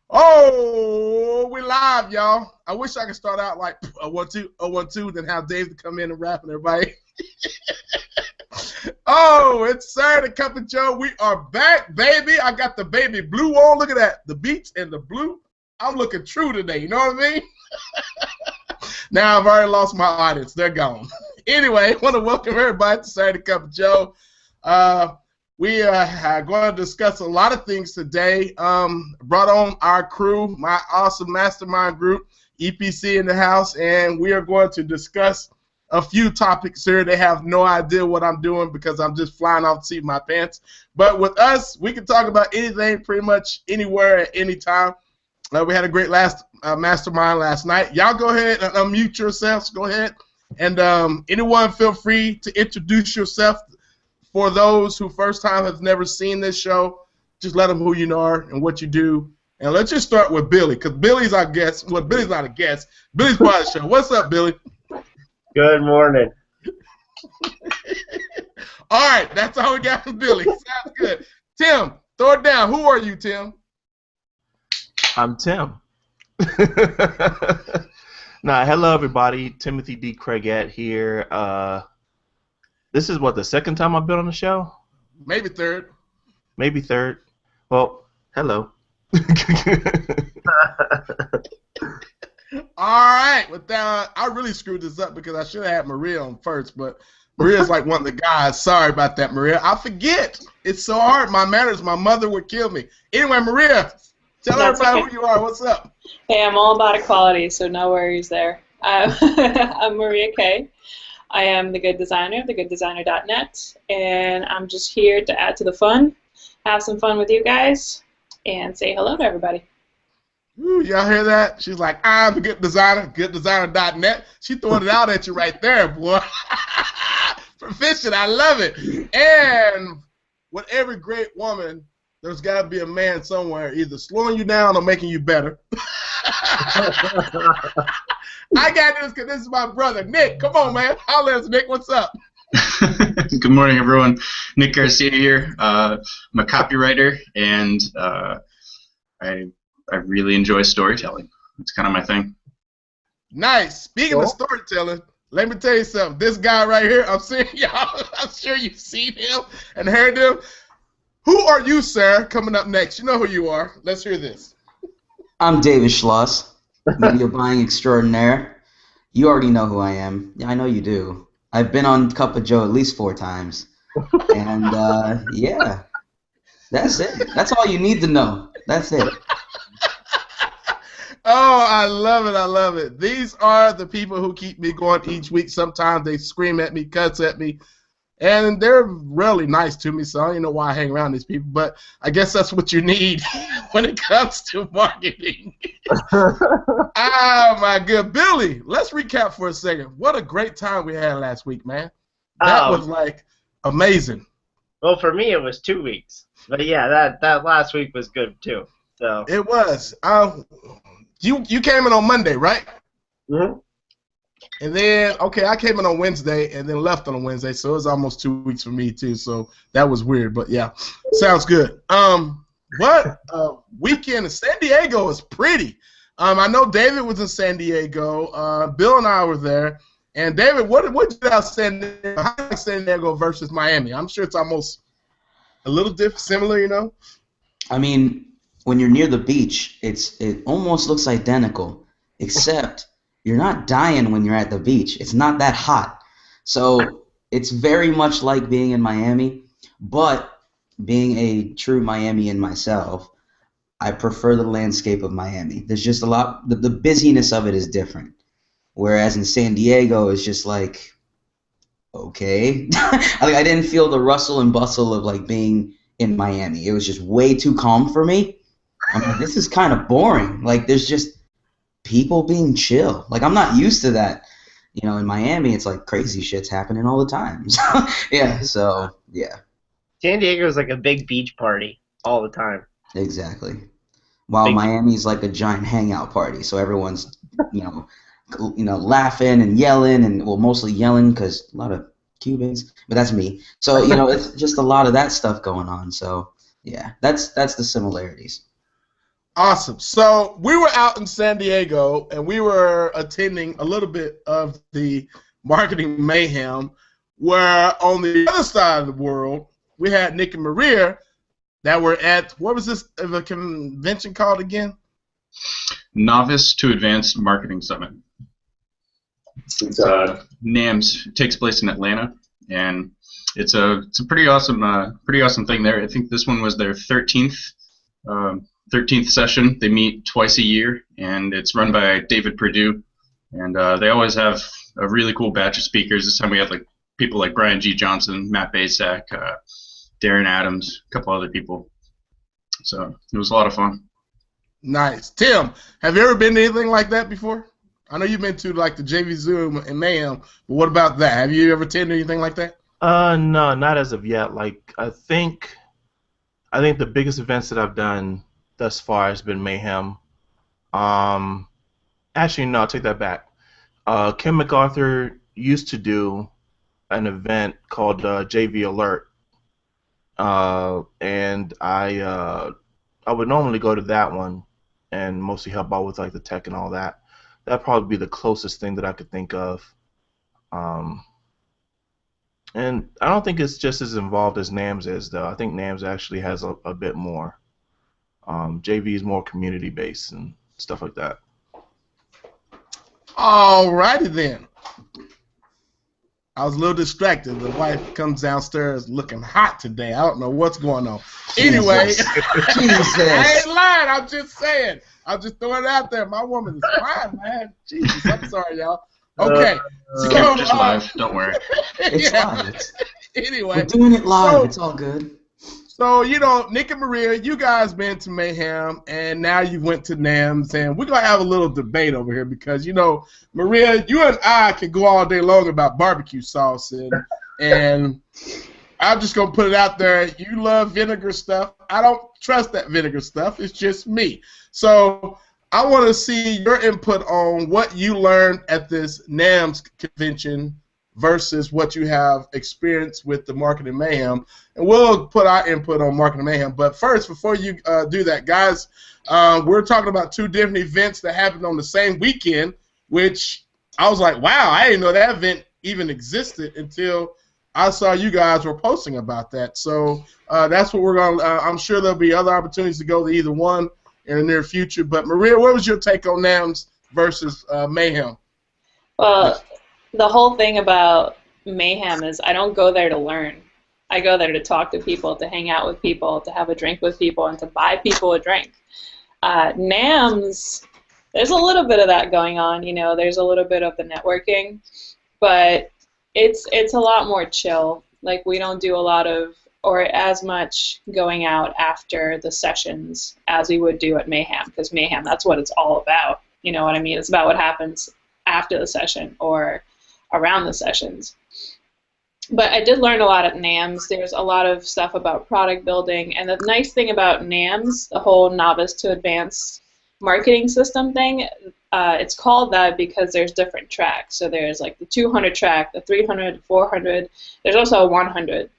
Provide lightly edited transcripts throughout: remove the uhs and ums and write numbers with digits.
Oh, we live, y'all. I wish I could start out like a 1-2, a 1-2, then have Dave to come in and rap and everybody. Oh, it's Saturday Cup of Joe. We are back, baby. I got the baby blue on. Look at that. The beach and the blue. I'm looking true today. You know what I mean? Now I've already lost my audience. They're gone. Anyway, I want to welcome everybody to Saturday Cup of Joe. We are going to discuss a lot of things today. Brought on our crew, my awesome mastermind group, EPC in the house, and we are going to discuss a few topics here. They have no idea what I'm doing because I'm just flying off the seat of my pants. But with us, we can talk about anything, pretty much anywhere at any time. We had a great last mastermind last night. Y'all go ahead and unmute yourselves. Go ahead. And anyone feel free to introduce yourself. For those who first time have never seen this show, just let them who you are and what you do. And let's just start with Billy, because Billy's our guest. Well, Billy's not a guest. Billy's part of the show. What's up, Billy? Good morning. All right, that's all we got from Billy. Sounds good. Tim, throw it down. Who are you, Tim? I'm Tim. Hello, everybody. Timothy D. Craigette here. This is, what, the second time I've been on the show? Maybe third. Maybe third. Well, hello. All right. With that, I really screwed this up because I should have had Maria on first, but Maria's like one of the guys. Sorry about that, Maria. I forget. It's so hard. My manners, my mother would kill me. Anyway, Maria, tell everybody who you are. What's up? Hey, I'm all about equality, so no worries there. I'm Maria Kay. I am the Good Designer, thegooddesigner.net, and I'm just here to add to the fun, have some fun with you guys, and say hello to everybody. Ooh, y'all hear that? She's like, I'm the Good Designer, gooddesigner.net. She throwing it out at you right there, boy. Proficient, I love it. And with every great woman, there's got to be a man somewhere either slowing you down or making you better. I got this because this is my brother, Nick. Come on, man. Holla at us, Nick. What's up? Good morning, everyone. Nick Garcia here. I'm a copywriter, and I really enjoy storytelling. It's kind of my thing. Nice. Speaking of storytelling, let me tell you something. This guy right here, I'm seeing y'all. I'm sure you've seen him and heard him. Who are you, sir? Coming up next. You know who you are. Let's hear this. I'm David Schloss, media buying extraordinaire. You already know who I am. Yeah, I know you do. I've been on Cup of Joe at least 4 times. And, yeah, that's it. That's all you need to know. That's it. Oh, I love it. I love it. These are the people who keep me going each week. Sometimes they scream at me, cuss at me. And they're really nice to me, so I don't even know why I hang around these people, but I guess that's what you need when it comes to marketing. Oh, my good. Billy, let's recap for a second. What a great time we had last week, man. That was, like, amazing. Well, for me, it was 2 weeks. But, yeah, that last week was good, too. So it was. You came in on Monday, right? Mm-hmm. And then, okay, I came in on Wednesday and then left on a Wednesday, so it was almost 2 weeks for me too. So that was weird, but yeah, sounds good. What weekend in San Diego is pretty. I know David was in San Diego. Bill and I were there. And David, what did you San Diego? How like San Diego versus Miami? I'm sure it's almost a little similar, you know. I mean, when you're near the beach, it almost looks identical, except you're not dying when you're at the beach. It's not that hot. So it's very much like being in Miami, but being a true Miamian myself, I prefer the landscape of Miami. There's just a lot, the busyness of it is different. Whereas in San Diego, it's just like, okay. I didn't feel the rustle and bustle of like being in Miami. It was just way too calm for me. I'm like, this is kind of boring. Like, there's just people being chill. Like, I'm not used to that. You know, in Miami, it's like crazy shit's happening all the time. Yeah, so, yeah. San Diego is like a big beach party all the time. Exactly. While Miami's like a giant hangout party, so everyone's, you know, laughing and yelling, and, well, mostly yelling because a lot of Cubans, but that's me. So, you know, it's just a lot of that stuff going on. So, yeah, that's the similarities. Awesome. So we were out in San Diego, and we were attending a little bit of the Marketing Mayhem, where on the other side of the world, we had Nick and Maria that were at, what was this the convention called again? Novice to Advanced Marketing Summit. It's NAMS. It takes place in Atlanta, and it's a pretty awesome thing there. I think this one was their 13th session. They meet twice a year, and it's run by David Perdue, and they always have a really cool batch of speakers. This time we had like people like Brian G. Johnson, Matt Basak, Darren Adams, a couple other people. So it was a lot of fun. Nice. Tim, have you ever been to anything like that before? I know you've been to like the JV Zoom and Mayhem, but what about that? Have you ever attended anything like that? No, not as of yet. Like I think the biggest events that I've done thus far has been Mayhem. Actually, no, I'll take that back. Kim MacArthur used to do an event called JV Alert, and I would normally go to that one and mostly help out with like the tech and all that. That'd probably be the closest thing that I could think of. And I don't think it's just as involved as NAMS is, though. I think NAMS actually has a bit more. JV is more community-based and stuff like that. All righty then. I was a little distracted. The wife comes downstairs looking hot today. I don't know what's going on. Anyway, Jesus. I ain't lying. I'm just saying. I'm just throwing it out there. My woman is fine, man. Jesus, I'm sorry, y'all. Okay. It's just live. Don't worry. It's live. Anyway. We're doing it live. It's all good. So, you know, Nick and Maria, you guys been to Mayhem, and now you went to NAMS, and we're going to have a little debate over here because, you know, Maria, you and I can go all day long about barbecue sauce, and I'm just going to put it out there. You love vinegar stuff. I don't trust that vinegar stuff. It's just me. So I want to see your input on what you learned at this NAMS convention versus what you have experienced with the Marketing Mayhem. And we'll put our input on Marketing Mayhem. But first, before you do that, guys, we're talking about two different events that happened on the same weekend, which I was like, wow, I didn't know that event even existed until I saw you guys were posting about that. So that's what we're going to I'm sure there'll be other opportunities to go to either one in the near future. But Maria, what was your take on NAMS versus Mayhem? Well, the whole thing about Mayhem is I don't go there to learn. I go there to talk to people, to hang out with people, to have a drink with people, and to buy people a drink. NAMS, there's a little bit of that going on. You know, there's a little bit of the networking, but it's a lot more chill. Like, we don't do a lot of, or as much going out after the sessions as we would do at Mayhem, because Mayhem, that's what it's all about. You know what I mean? It's about what happens after the session or around the sessions. But I did learn a lot at NAMS. There's a lot of stuff about product building, and the nice thing about NAMS, the whole novice to advanced marketing system thing, it's called that because there's different tracks. So there's like the 200 track, the 300, 400. There's also a 100.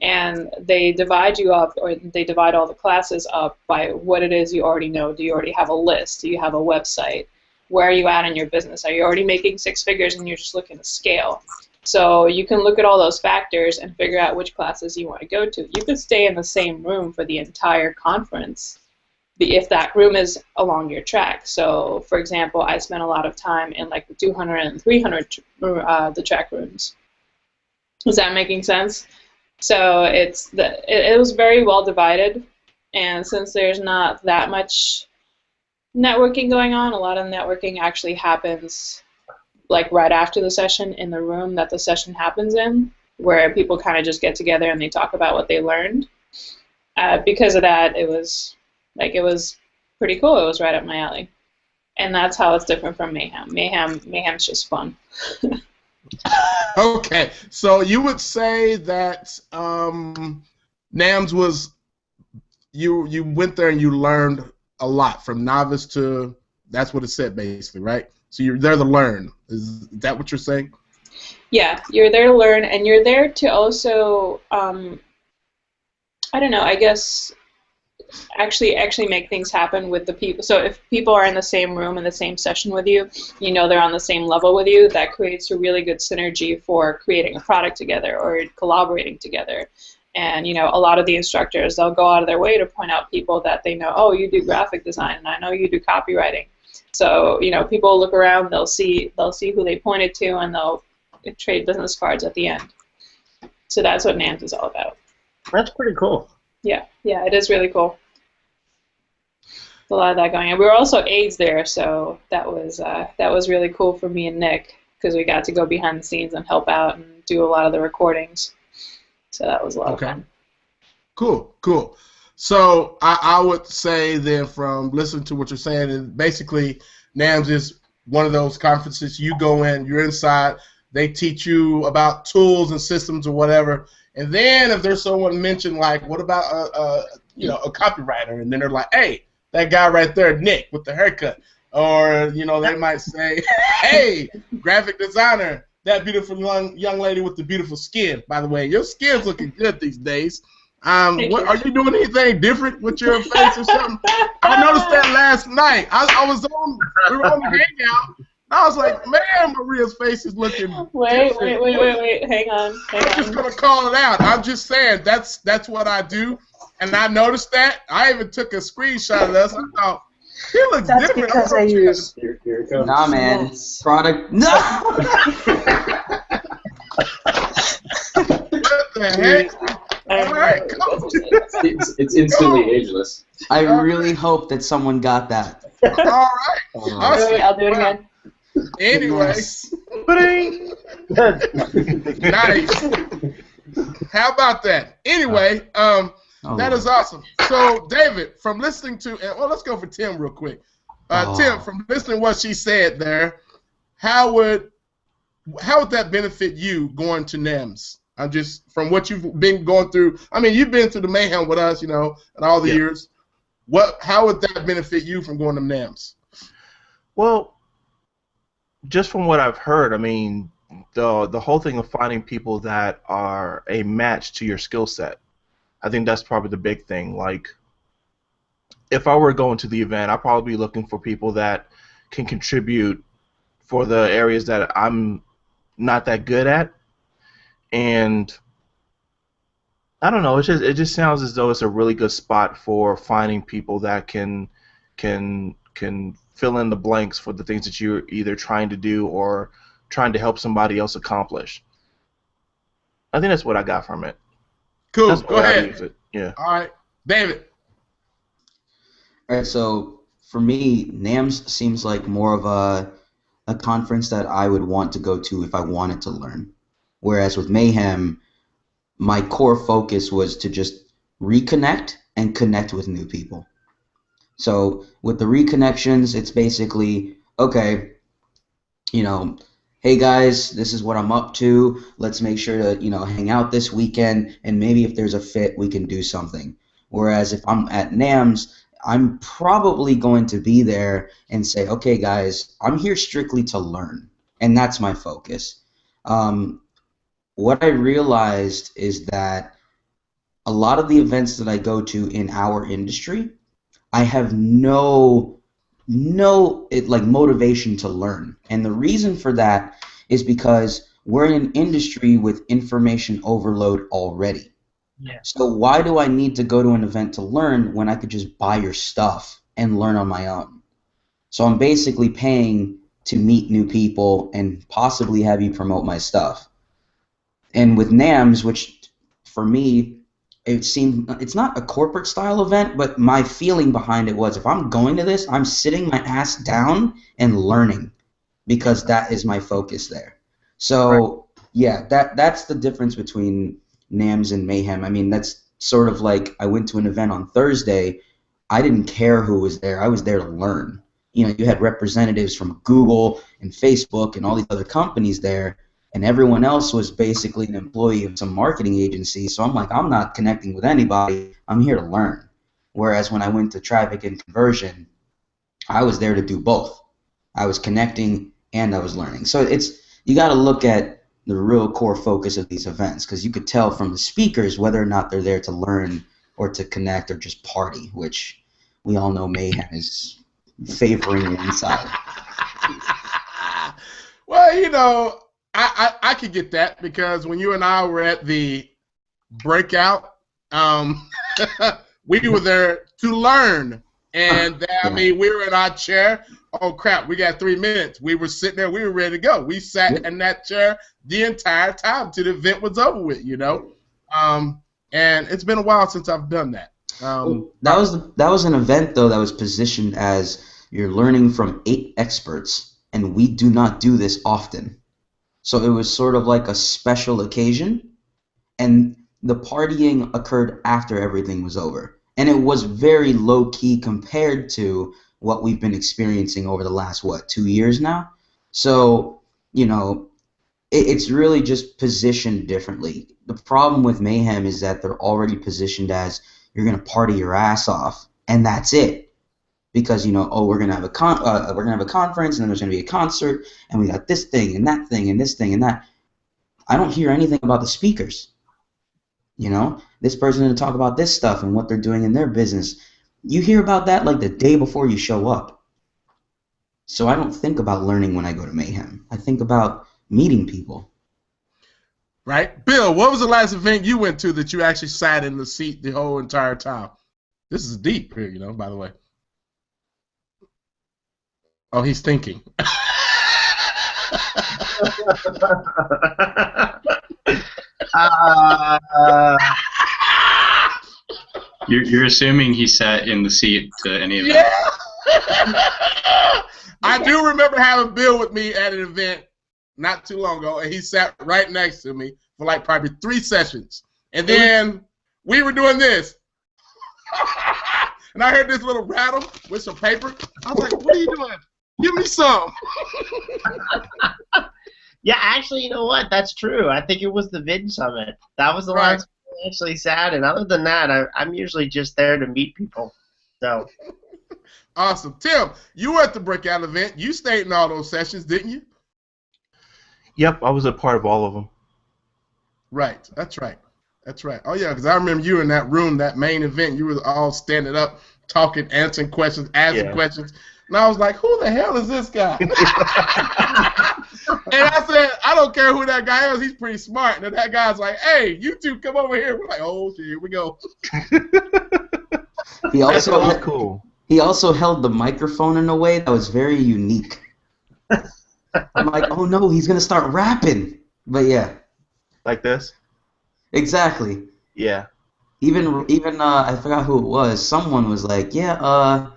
And they divide you up, or they divide all the classes up by what it is you already know. Do you already have a list? Do you have a website? Where are you at in your business? Are you already making 6 figures and you're just looking to scale? So you can look at all those factors and figure out which classes you want to go to. You could stay in the same room for the entire conference if that room is along your track. So, for example, I spent a lot of time in like the 200 and 300 the track rooms. Is that making sense? So it was very well divided, and since there's not that much networking going on, a lot of networking actually happens like right after the session in the room that the session happens in, where people kind of just get together and they talk about what they learned. Because of that, it was pretty cool. It was right up my alley, and that's how it's different from Mayhem. Mayhem's just fun. Okay, so you would say that NAMS was you went there and you learned a lot from novice to, that's what it said basically, right? So you're there to learn. Is that what you're saying? Yeah, you're there to learn, and you're there to also I don't know, I guess actually make things happen with the people. So if people are in the same room in the same session with you, you know they're on the same level with you. That creates a really good synergy for creating a product together or collaborating together. And you know, a lot of the instructors, they'll go out of their way to point out people that they know. Oh, you do graphic design, and I know you do copywriting. So you know, people look around, they'll see who they pointed to, and they'll trade business cards at the end. So that's what NAMS is all about. That's pretty cool. Yeah, it is really cool. A lot of that going on. We were also aides there, so that was really cool for me and Nick because we got to go behind the scenes and help out and do a lot of the recordings. So that was a lot of fun. Cool. So I would say then from listening to what you're saying, and basically NAMS is one of those conferences you go in, you're inside, they teach you about tools and systems or whatever, and then if there's someone mentioned like, what about a copywriter, and then they're like, hey, that guy right there, Nick, with the haircut, or you know they might say, hey, graphic designer, that beautiful young lady with the beautiful skin. By the way, your skin's looking good these days. What are you doing anything different with your face or something? I noticed that last night. We were on the hangout. I was like, man, Maria's face is looking Wait. Hang on. I'm just going to call it out. I'm just saying that's what I do. And I noticed that. I even took a screenshot of this. I thought, he looks different. Because I use... Here it comes. Nah, man. Yes. Product... No! What the heck? All right, come on. It's instantly ageless. I really hope that someone got that. All right. Wait, I'll do it again. Anyway. Yes. Nice. How about that? Anyway, that is awesome. So, David, from listening to, well, let's go for Tim real quick. Tim, from listening to what she said there, how would that benefit you going to NAMS? I'm just, from what you've been going through, I mean, you've been through the Mayhem with us, you know, and all the years. How would that benefit you from going to NAMS? Well, just from what I've heard, I mean, the whole thing of finding people that are a match to your skill set, I think that's probably the big thing. Like, if I were going to the event, I'd probably be looking for people that can contribute for the areas that I'm not that good at. And I don't know, it just sounds as though it's a really good spot for finding people that can fill in the blanks for the things that you're either trying to do or trying to help somebody else accomplish. I think that's what I got from it. Cool. That's Go ahead. Yeah. All right, David. All right, so for me, NAMS seems like more of a conference that I would want to go to if I wanted to learn. Whereas with Mayhem, my core focus was to just reconnect and connect with new people. So with the reconnections, it's basically, okay, you know, hey guys, this is what I'm up to. Let's make sure to, you know, hang out this weekend, and maybe if there's a fit, we can do something. Whereas if I'm at NAMS, I'm probably going to be there and say, okay guys, I'm here strictly to learn, and that's my focus. What I realized is that a lot of the events that I go to in our industry, I have no motivation to learn. And the reason for that is because we're in an industry with information overload already. Yeah. So why do I need to go to an event to learn when I could just buy your stuff and learn on my own? So I'm basically paying to meet new people and possibly have you promote my stuff. And with NAMS, which for me, it seemed, it's not a corporate style event, but my feeling behind it was, if I'm going to this, I'm sitting my ass down and learning, because that is my focus there. So yeah, that's the difference between NAMS and Mayhem. I mean, that's sort of like, I went to an event on Thursday. I didn't care who was there. I was there to learn. You know, you had representatives from Google and Facebook and all these other companies there, and everyone else was basically an employee of some marketing agency. So I'm like, I'm not connecting with anybody. I'm here to learn. Whereas when I went to traffic and conversion, I was there to do both. I was connecting and I was learning. So you got to look at the real core focus of these events, because you could tell from the speakers whether or not they're there to learn or to connect or just party, which we all know Mayhem is favoring inside. Well, you know, I could get that because when you and I were at the breakout, we were there to learn. And I mean, we were in our chair. Oh crap, we got 3 minutes. We were sitting there, we were ready to go. We sat in that chair the entire time till the event was over with, you know. And it's been a while since I've done that. That was an event though that was positioned as you're learning from 8 experts, and we do not do this often. So it was sort of like a special occasion, and the partying occurred after everything was over. And it was very low-key compared to what we've been experiencing over the last, 2 years now? So, you know, it's really just positioned differently. The problem with Mayhem is that they're already positioned as you're going to party your ass off, and that's it. Because, you know, oh, we're going to have a conference, and then there's going to be a concert, and we got this thing, and that thing, and this thing, and that. I don't hear anything about the speakers. You know, this person's going to talk about this stuff and what they're doing in their business. You hear about that like the day before you show up. So I don't think about learning when I go to Mayhem. I think about meeting people. Right. Bill, what was the last event you went to that you actually sat in the seat the whole entire time? This is deep here, you know, by the way. Oh, he's thinking. You're assuming he sat in the seat to any of that. Yeah. I do remember having Bill with me at an event not too long ago, and he sat right next to me for like probably 3 sessions. And then we were doing this. And I heard this little rattle with some paper. I was like, what are you doing? Give me some. Yeah, actually, you know what? That's true. I think it was the Vid Summit. That was the last one I actually sat, and other than that, I'm usually just there to meet people. So. Awesome. Tim, you were at the breakout event. You stayed in all those sessions, didn't you? Yep, I was a part of all of them. Right. That's right. That's right. Oh, yeah, because I remember you in that room, that main event. You were all standing up, talking, answering questions, asking questions. And I was like, who the hell is this guy? And I said, I don't care who that guy is. He's pretty smart. And then that guy's like, hey, you two come over here. We're like, oh, shit, here we go. He also was cool. He also held the microphone in a way that was very unique. I'm like, oh, no, he's going to start rapping. But, yeah. Like this? Exactly. Yeah. Even I forgot who it was. Someone was like, yeah,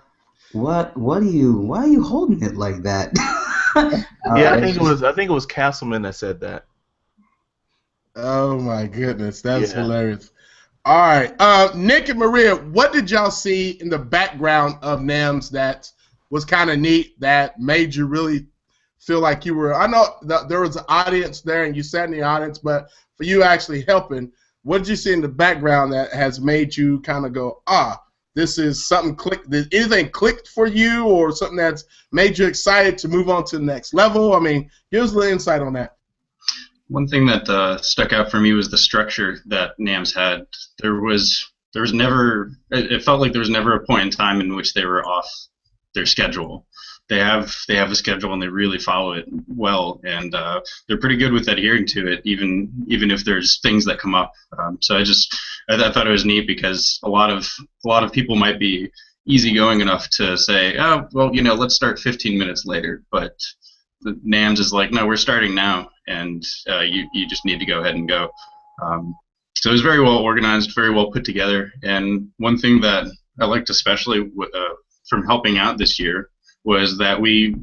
why are you holding it like that? I think it was Castleman that said that. Oh my goodness, that's hilarious. All right, Nick and Maria, what did y'all see in the background of NAMS that was kind of neat that made you really feel like you were? I know that there was an audience there and you sat in the audience, but for you actually helping, what did you see in the background that has made you kind of go, this is something clicked? Did anything clicked for you or something that's made you excited to move on to the next level? I mean, give us a little insight on that. One thing that stuck out for me was the structure that NAMS had. There was never, it felt like there was never a point in time in which they were off their schedule. They have a schedule and they really follow it well, and they're pretty good with adhering to it, even if there's things that come up. So I thought it was neat because a lot of people might be easygoing enough to say, oh well, let's start 15 minutes later, but the NAMS is like, no, we're starting now, and you just need to go ahead and go. So it was very well organized, very well put together, and one thing that I liked especially from helping out this year was that we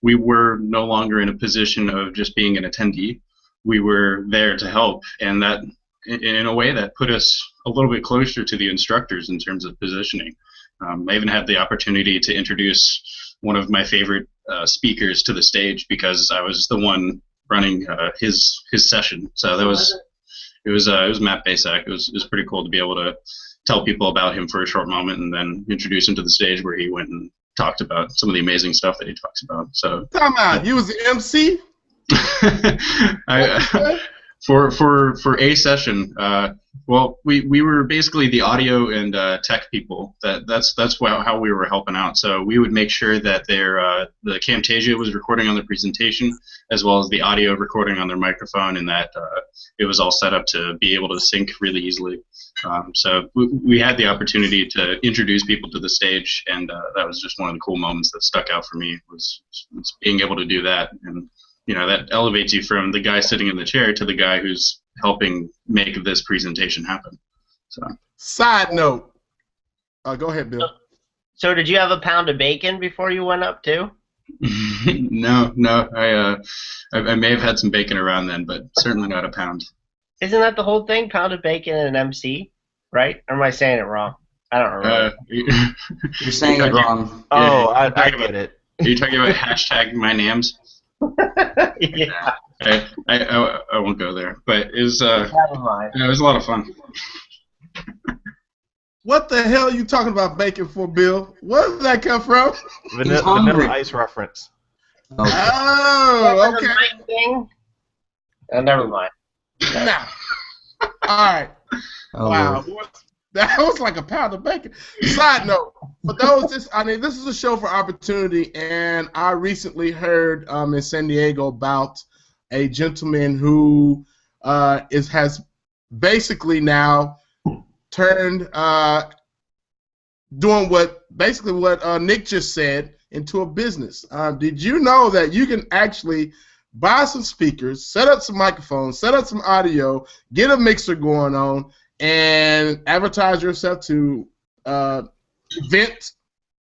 were no longer in a position of just being an attendee. We were there to help, and that, in a way, that put us a little bit closer to the instructors in terms of positioning. I even had the opportunity to introduce one of my favorite speakers to the stage because I was the one running his session. So it was Matt Basak. It was pretty cool to be able to tell people about him for a short moment and then introduce him to the stage where he went and talked about some of the amazing stuff that he talks about. So time out. You was the MC? For a session, well, we were basically the audio and tech people. That's how we were helping out. So we would make sure that the Camtasia was recording on the presentation, as well as the audio recording on their microphone, and that it was all set up to be able to sync really easily. So we had the opportunity to introduce people to the stage, and that was just one of the cool moments that stuck out for me was being able to do that. And that elevates you from the guy sitting in the chair to the guy who's helping make this presentation happen. So. Side note. Go ahead, Bill. So did you have a pound of bacon before you went up too? No. I may have had some bacon around then, but certainly not a pound. Isn't that the whole thing? Pound of bacon and an MC, right? Or am I saying it wrong? I don't remember. You're saying it wrong. Oh, I get it. Are you talking about hashtag my NAMS? Yeah. I won't go there, but it was it was a lot of fun. What the hell are you talking about bacon for, Bill? Where did that come from? Vanilla Ice reference. Okay. Oh, okay. Thing? Never mind. Nah. All right. Oh, wow. Lord. That was like a pound of bacon. Side note, for those, this is a show for opportunity, and I recently heard in San Diego about a gentleman who has basically now turned doing what Nick just said into a business. Did you know that you can actually buy some speakers, set up some microphones, set up some audio, get a mixer going on, and advertise yourself to event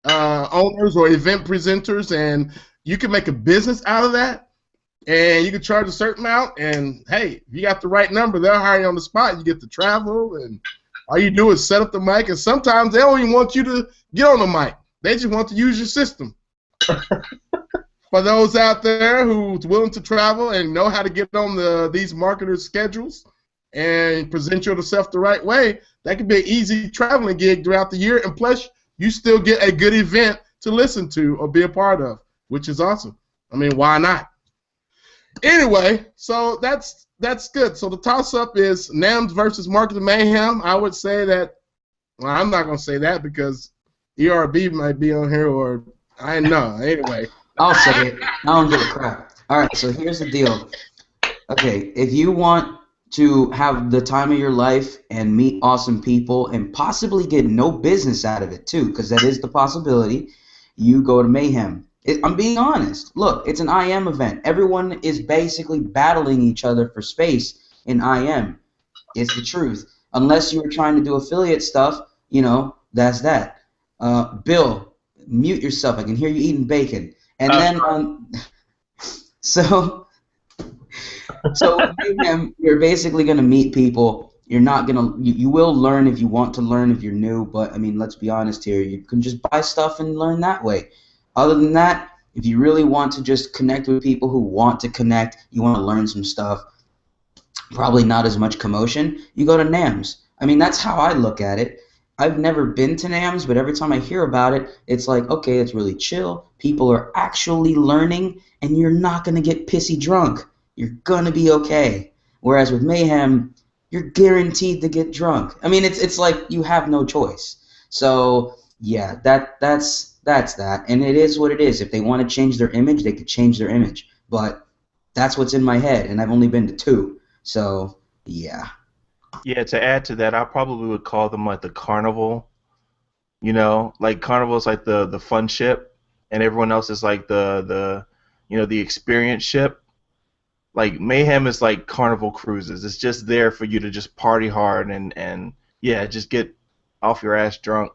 owners or event presenters, and you can make a business out of that, and you can charge a certain amount, and hey, if you got the right number, they'll hire you on the spot. You get to travel, and all you do is set up the mic, and sometimes they don't even want you to get on the mic. They just want to use your system. For those out there who's willing to travel and know how to get on these marketers' schedules and present yourself the right way, that could be an easy traveling gig throughout the year, and plus you still get a good event to listen to or be a part of, which is awesome. I mean, why not? Anyway, so that's good. So the toss-up is NAMS versus Marketing Mayhem. I would say that, well, I'm not going to say that because ERB might be on here, or I know. Anyway. I'll say it. I don't give a crap. All right, so here's the deal. Okay, if you want to have the time of your life and meet awesome people and possibly get no business out of it too, because that is the possibility, you go to Mayhem. I'm being honest. Look, it's an IM event. Everyone is basically battling each other for space in IM. It's the truth. Unless you were trying to do affiliate stuff, that's that. Bill, mute yourself. I can hear you eating bacon. And then, so with Mayhem, you're basically going to meet people. You're not going to, you will learn if you want to learn if you're new, but, I mean, let's be honest here. You can just buy stuff and learn that way. Other than that, if you really want to just connect with people who want to connect, you want to learn some stuff, probably not as much commotion, you go to NAMS. I mean, that's how I look at it. I've never been to NAMS, but every time I hear about it, it's like, okay, it's really chill. People are actually learning, and you're not going to get pissy drunk. You're going to be okay. Whereas with Mayhem, you're guaranteed to get drunk. I mean, it's like you have no choice. So, yeah, that's that. And it is what it is. If they want to change their image, they could change their image. But that's what's in my head, and I've only been to 2. So, yeah. Yeah, to add to that, I probably would call them like the carnival. Like carnival's like the fun ship, and everyone else is like the experience ship. Like Mayhem is like Carnival Cruises. It's just there for you to just party hard and yeah, just get off your ass drunk.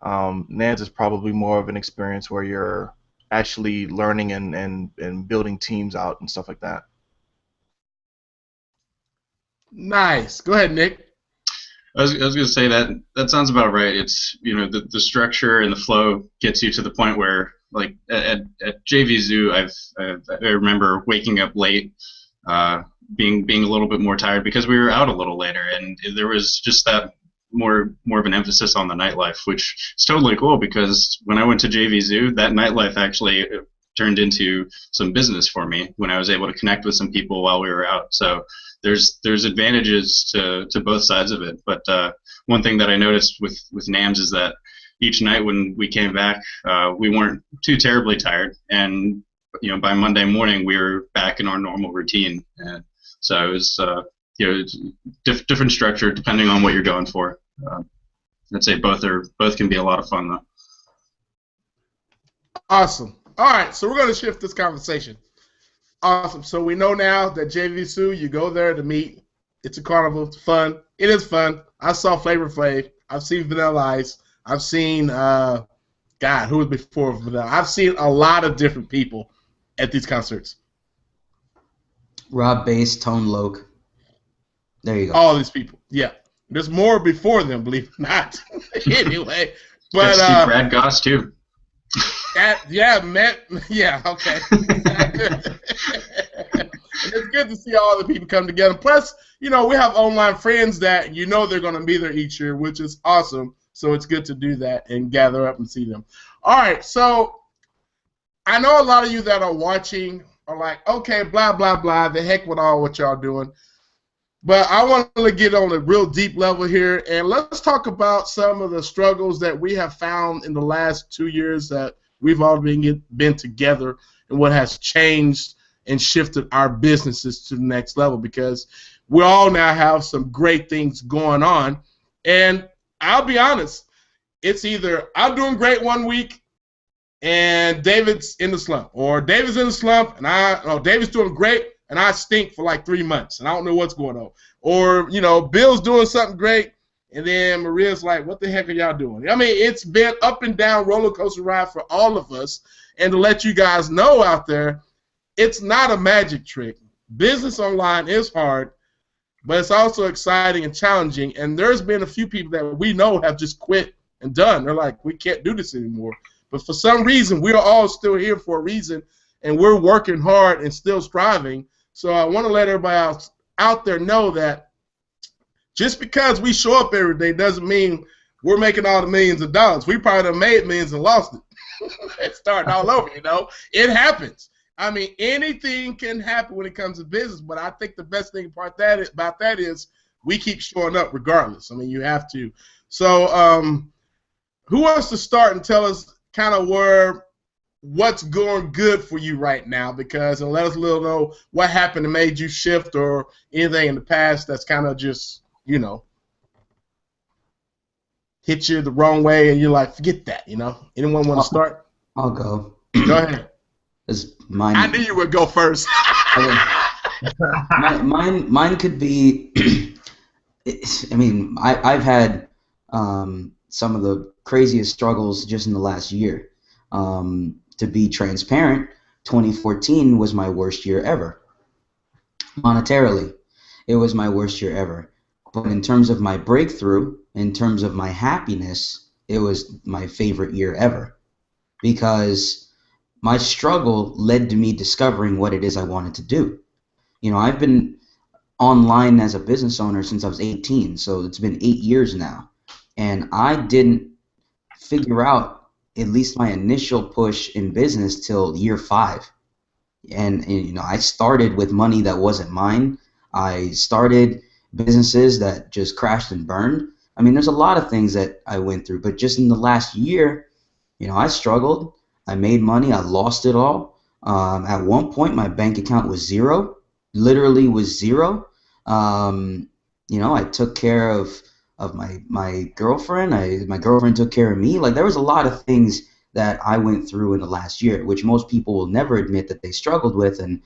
NAMS is probably more of an experience where you're actually learning and building teams out and stuff like that. Nice. Go ahead, Nick. I was going to say that sounds about right. It's the structure and the flow gets you to the point where, like at JV Zoo, I remember waking up late, being a little bit more tired because we were out a little later, and there was just that more of an emphasis on the nightlife, which is totally cool because when I went to JV Zoo, that nightlife actually turned into some business for me when I was able to connect with some people while we were out. So there's advantages to both sides of it. But one thing that I noticed with NAMS is that each night when we came back, we weren't too terribly tired, and by Monday morning we were back in our normal routine. And so it was it's different structure depending on what you're going for. I'd say both can be a lot of fun though. Awesome. All right, so we're going to shift this conversation. Awesome. So we know now that JV you go there to meet. It's a carnival. It's fun. It is fun. I saw Flavor Flav. I've seen Vanilla Ice. I've seen who was before Vanilla? I've seen a lot of different people at these concerts. Rob Bass, Tone Loc. There you go. All these people. Yeah. There's more before them, believe it or not. Anyway. But Steve Radgoss too. Okay. It's good to see all the people come together. Plus, we have online friends that they're going to be there each year, which is awesome. So it's good to do that and gather up and see them. All right, so I know a lot of you that are watching are like, okay, blah, blah, blah, the heck with all what y'all doing. But I want to get on a real deep level here, and let's talk about some of the struggles that we have found in the last 2 years that we've all been together, and what has changed and shifted our businesses to the next level, because we all now have some great things going on. And I'll be honest, it's either I'm doing great one week and David's in the slump, or David's in the slump and David's doing great and I stink for like 3 months and I don't know what's going on. Or, Bill's doing something great and then Maria's like, what the heck are y'all doing? I mean, it's been up and down roller coaster ride for all of us. And to let you guys know out there, it's not a magic trick. Business online is hard, but it's also exciting and challenging. And there's been a few people that we know have just quit and done. They're like, we can't do this anymore. But for some reason, we are all still here for a reason, and we're working hard and still striving. So I want to let everybody else out there know that just because we show up every day doesn't mean we're making all the millions of dollars. We probably done made millions and lost it. It's starting all over, It happens. I mean, anything can happen when it comes to business, but I think the best thing about that is we keep showing up regardless. I mean, you have to. So who wants to start and tell us kind of what's going good for you right now? And let us know what happened that made you shift, or anything in the past that's kind of just, hit you the wrong way and you're like, forget that, Anyone want to start? I'll go. Go ahead. I knew you would go first. Mine could be. I've had some of the craziest struggles just in the last year. To be transparent, 2014 was my worst year ever. Monetarily, it was my worst year ever. But in terms of my breakthrough, in terms of my happiness, it was my favorite year ever, because my struggle led to me discovering what it is I wanted to do. I've been online as a business owner since I was 18, so it's been 8 years now. And I didn't figure out at least my initial push in business till year 5. And I started with money that wasn't mine. I started businesses that just crashed and burned. I mean, there's a lot of things that I went through, but just in the last year, I struggled. I made money. I lost it all. At one point, my bank account was zero, literally was zero. I took care of my girlfriend. My girlfriend took care of me. Like, there was a lot of things that I went through in the last year, which most people will never admit that they struggled with, and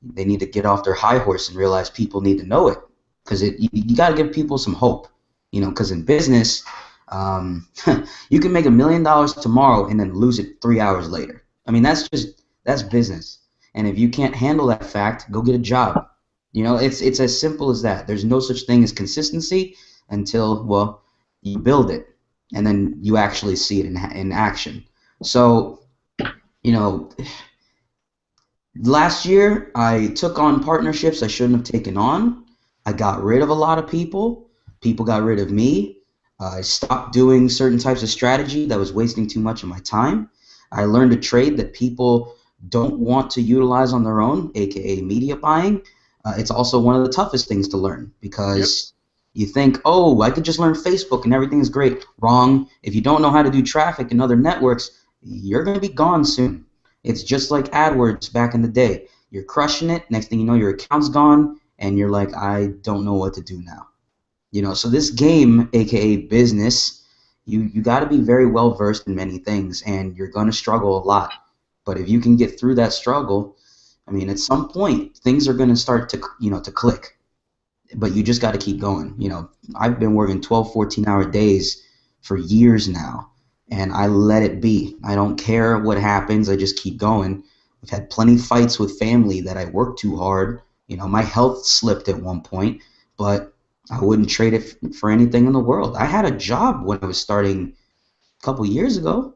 they need to get off their high horse and realize people need to know it, because you got to give people some hope. Because in business, you can make $1 million tomorrow and then lose it 3 hours later. I mean, that's business. And if you can't handle that fact, go get a job. It's as simple as that. There's no such thing as consistency until, you build it, and then you actually see it in action. So, last year I took on partnerships I shouldn't have taken on. I got rid of a lot of people. People got rid of me. I stopped doing certain types of strategy that was wasting too much of my time. I learned a trade that people don't want to utilize on their own, aka media buying. It's also one of the toughest things to learn because you think, oh, I could just learn Facebook and everything's great. Wrong. If you don't know how to do traffic in other networks, you're going to be gone soon. It's just like AdWords back in the day. You're crushing it. Next thing you know, your account's gone, and you're like, I don't know what to do now. So this game, aka business, you got to be very well versed in many things, and you're going to struggle a lot. But if you can get through that struggle, I mean, at some point, things are going to start to, to click. But you just got to keep going. I've been working 12, 14-hour days for years now, and I let it be. I don't care what happens. I just keep going. I've had plenty of fights with family that I worked too hard. My health slipped at one point, but I wouldn't trade it for anything in the world. I had a job when I was starting a couple years ago.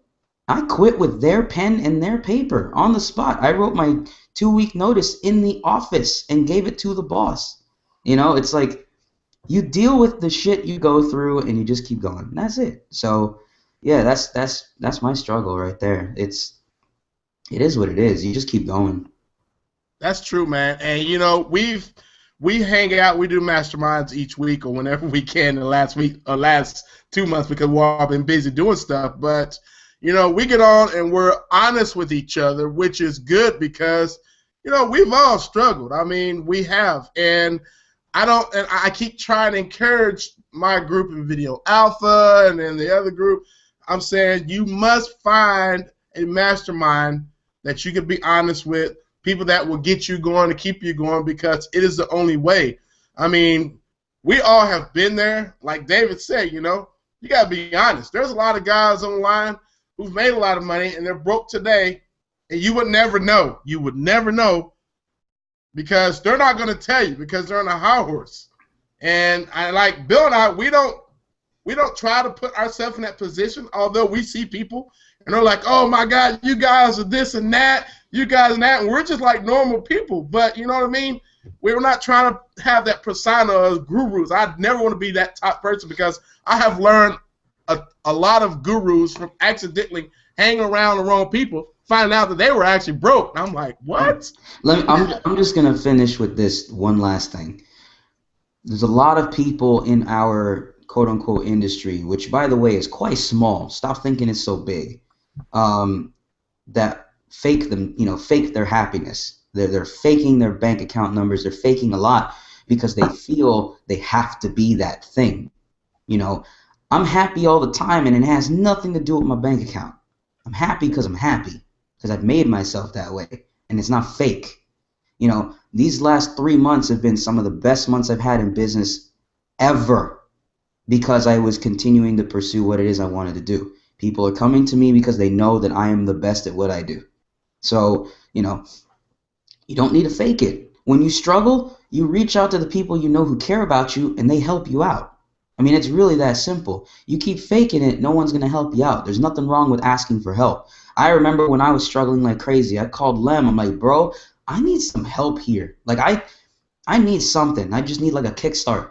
I quit with their pen and their paper on the spot. I wrote my 2-week notice in the office and gave it to the boss. It's like you deal with the shit you go through and you just keep going. That's it. So, yeah, that's my struggle right there. It is what it is. You just keep going. That's true, man. And we hang out, we do masterminds each week or whenever we can. The last 2 months because we've all been busy doing stuff. But we get on and we're honest with each other, which is good because we've all struggled. I mean, we have, and I keep trying to encourage my group in Video Alpha and then the other group. I'm saying you must find a mastermind that you can be honest with, people that will get you going to keep you going because it is the only way. I mean, we all have been there. Like David said, you got to be honest. There's a lot of guys online who've made a lot of money and they're broke today, and you would never know. You would never know because they're not going to tell you because they're on a high horse. And I like Bill and I, we don't try to put ourselves in that position, although we see people and they're like, oh my God, you guys are this and that, you guys and that, and we're just like normal people. But you know what I mean? We're not trying to have that persona as gurus. I never want to be that top person because I have learned a lot of gurus from accidentally hanging around the wrong people, finding out that they were actually broke. And I'm like, what? I'm just going to finish with this one last thing. There's a lot of people in our quote-unquote industry, which, by the way, is quite small. Stop thinking it's so big. That fake their happiness. They're faking their bank account numbers. They're faking a lot because they feel they have to be that thing. I'm happy all the time, and it has nothing to do with my bank account. I'm happy because I'm happy, because I've made myself that way, and it's not fake. These last 3 months have been some of the best months I've had in business ever because I was continuing to pursue what it is I wanted to do. People are coming to me because they know that I am the best at what I do. So, you don't need to fake it. When you struggle, you reach out to the people you know who care about you, and they help you out. I mean, it's really that simple. You keep faking it, no one's going to help you out. There's nothing wrong with asking for help. I remember when I was struggling like crazy, I called Lem. I'm like, bro, I need some help here. Like, I need something. I just need like a kickstart.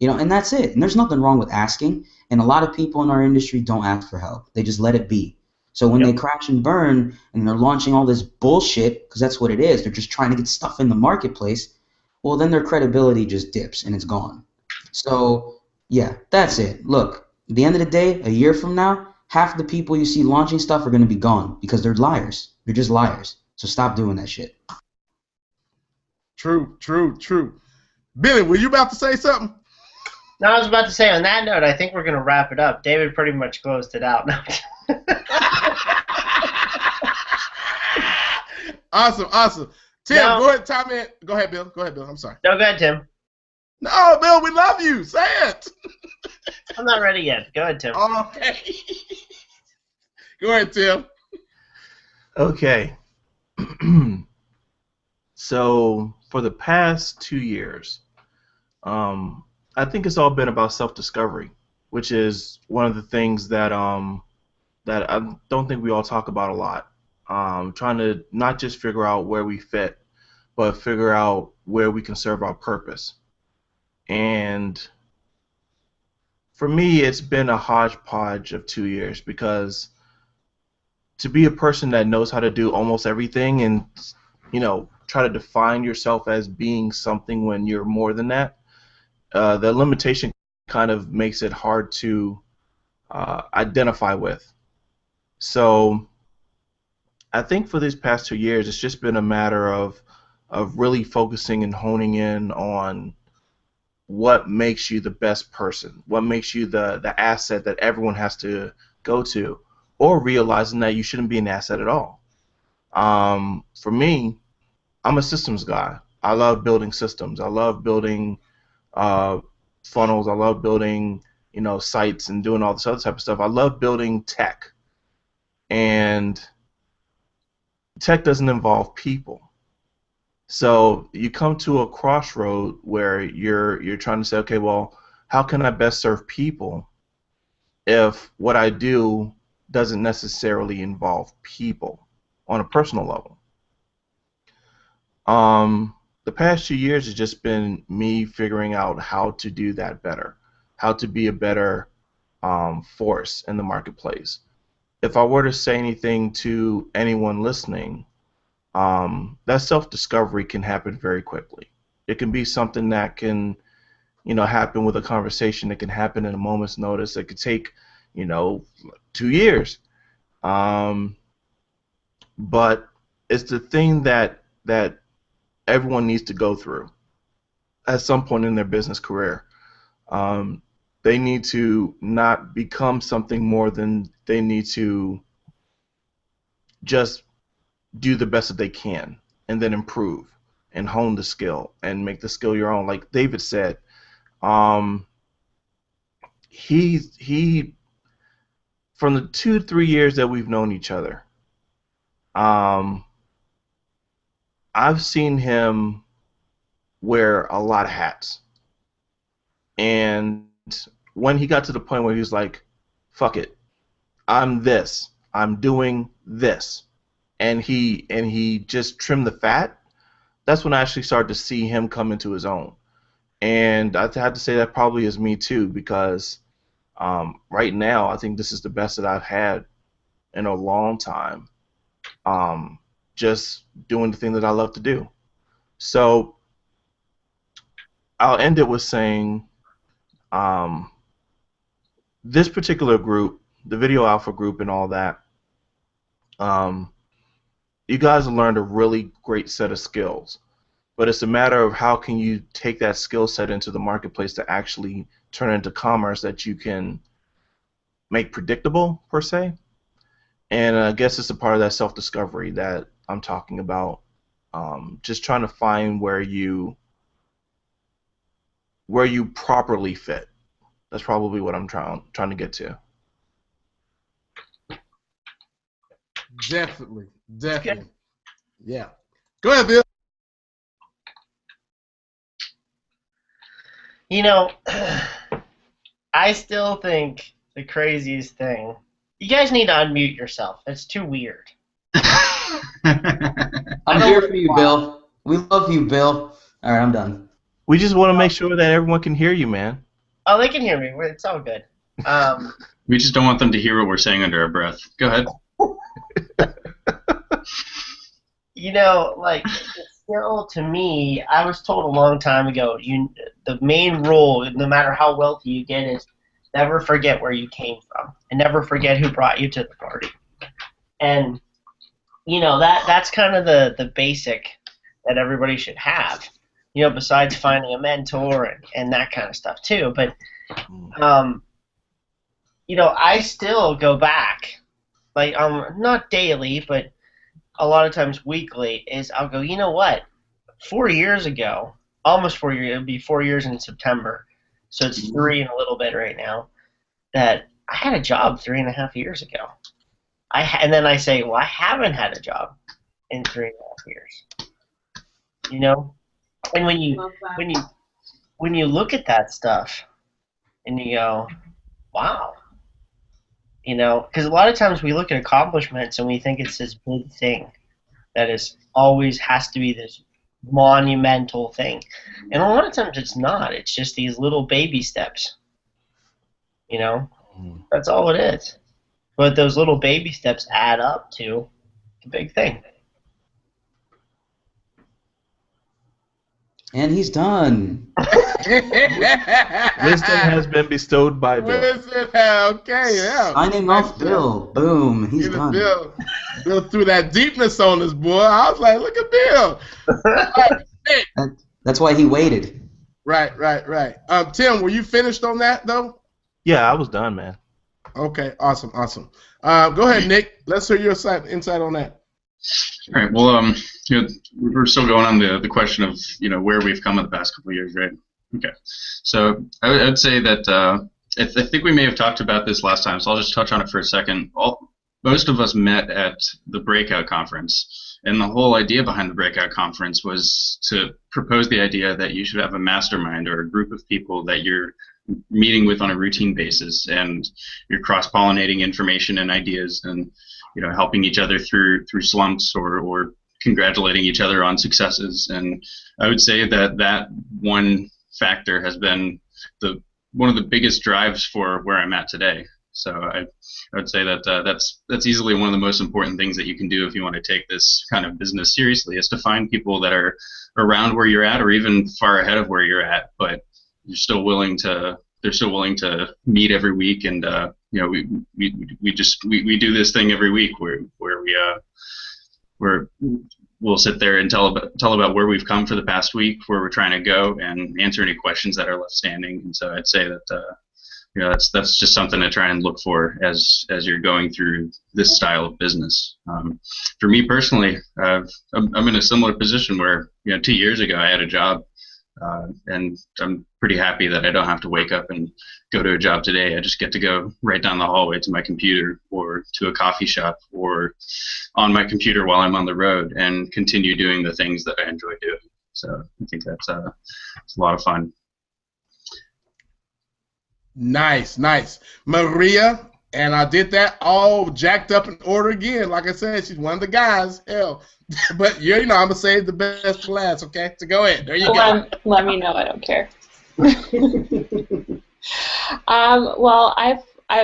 And that's it. And there's nothing wrong with asking. And a lot of people in our industry don't ask for help. They just let it be. So when they crash and burn and they're launching all this bullshit, because that's what it is, they're just trying to get stuff in the marketplace, well, then their credibility just dips and it's gone. So, yeah, that's it. Look, at the end of the day, a year from now, half the people you see launching stuff are going to be gone because they're liars. They're just liars. So stop doing that shit. True. Billy, were you about to say something? No, I was about to say, on that note, I think we're going to wrap it up. David pretty much closed it out. Awesome. Tim, go ahead, chime in. Go ahead, Bill. I'm sorry. No, go ahead, Tim. No, Bill, we love you. Say it. I'm not ready yet. Go ahead, Tim. Okay. Go ahead, Tim. Okay. So for the past 2 years, I think it's all been about self-discovery, which is one of the things that that I don't think we all talk about a lot. Trying to not just figure out where we fit, but figure out where we can serve our purpose. And for me, it's been a hodgepodge of 2 years because to be a person that knows how to do almost everything and, try to define yourself as being something when you're more than that, the limitation kind of makes it hard to identify with. So I think for these past 2 years, it's just been a matter of really focusing and honing in on what makes you the best person, what makes you the asset that everyone has to go to, or realizing that you shouldn't be an asset at all. For me, I'm a systems guy. I love building systems. I love building funnels. I love building, sites and doing all this other type of stuff. I love building tech, and tech doesn't involve people. So you come to a crossroad where you're trying to say, okay, well, how can I best serve people if what I do doesn't necessarily involve people on a personal level? The past 2 years has just been me figuring out how to do that better, how to be a better force in the marketplace. If I were to say anything to anyone listening, that self-discovery can happen very quickly. It can be something that can, happen with a conversation. It can happen in a moment's notice. It could take, 2 years. But it's the thing that everyone needs to go through at some point in their business career. They need to not become something more than they need to just do the best that they can and then improve and hone the skill and make the skill your own. Like David said, he from the 2-3 years that we've known each other, I've seen him wear a lot of hats. And when he got to the point where he was like, fuck it, I'm this, I'm doing this, and he just trimmed the fat, that's when I actually started to see him come into his own. And I had to say that probably is me too, because right now I think this is the best that I've had in a long time, just doing the thing that I love to do. So I'll end it with saying this particular group, the Video Alpha group and all that, you guys have learned a really great set of skills, but it's a matter of how can you take that skill set into the marketplace to actually turn it into commerce that you can make predictable, per se. And I guess it's a part of that self-discovery that I'm talking about, just trying to find where you properly fit. That's probably what I'm trying to get to. Definitely. Yeah. Go ahead, Bill. I still think the craziest thing, you guys need to unmute yourself. It's too weird. I'm here for you, Bill. We love you, Bill. All right, I'm done. We just want to make sure that everyone can hear you, man. Oh, they can hear me. It's all good. We just don't want them to hear what we're saying under our breath. Go ahead. Still, to me, I was told a long time ago, the main rule, no matter how wealthy you get, is never forget where you came from and never forget who brought you to the party. And that's kind of the basic that everybody should have. Besides finding a mentor and that kind of stuff too. But I still go back, like not daily, but a lot of times weekly, is I'll go, you know what? 4 years ago, almost 4 years, it'll be 4 years in September, so it's 3 and a little bit right now, that I had a job 3.5 years ago. And then I say, well, I haven't had a job in 3.5 years. And when you look at that stuff and you go, wow. Because a lot of times we look at accomplishments and we think it's this big thing that is always has to be this monumental thing. And a lot of times it's not. It's just these little baby steps. That's all it is. But those little baby steps add up to a big thing. And he's done. Wisdom has been bestowed by Bill. Okay, yeah. Signing off Bill. Boom. He's done. Bill threw that deepness on us, boy. I was like, look at Bill. That's why he waited. Right. Tim, were you finished on that, though? Yeah, I was done, man. Okay, awesome. Go ahead, Nick. Let's hear your insight on that. All right. Well, we're still going on the question of where we've come in the past couple of years, right? Okay. So I would say that I think we may have talked about this last time, so I'll just touch on it for a second. Most of us met at the breakout conference, and the whole idea behind the breakout conference was to propose the idea that you should have a mastermind or a group of people that you're meeting with on a routine basis, and you're cross-pollinating information and ideas, and helping each other through slumps or congratulating each other on successes. And I would say that one factor has been one of the biggest drives for where I'm at today. So I would say that that's easily one of the most important things that you can do if you want to take this kind of business seriously, is to find people that are around where you're at or even far ahead of where you're at, but they're still willing to meet every week, and we do this thing every week where we'll sit there and tell about where we've come for the past week, where we're trying to go, and answer any questions that are left standing. And so I'd say that that's just something to try and look for as you're going through this style of business. For me personally, I'm in a similar position where 2 years ago I had a job. And I'm pretty happy that I don't have to wake up and go to a job today. I just get to go right down the hallway to my computer or to a coffee shop or on my computer while I'm on the road and continue doing the things that I enjoy doing. So I think it's a lot of fun. Nice. Maria, and I did that all jacked up in order again. Like I said, she's one of the guys. Hell. But I'm gonna save the best for last, okay? So go ahead. There you go. Let me know. I don't care. Well,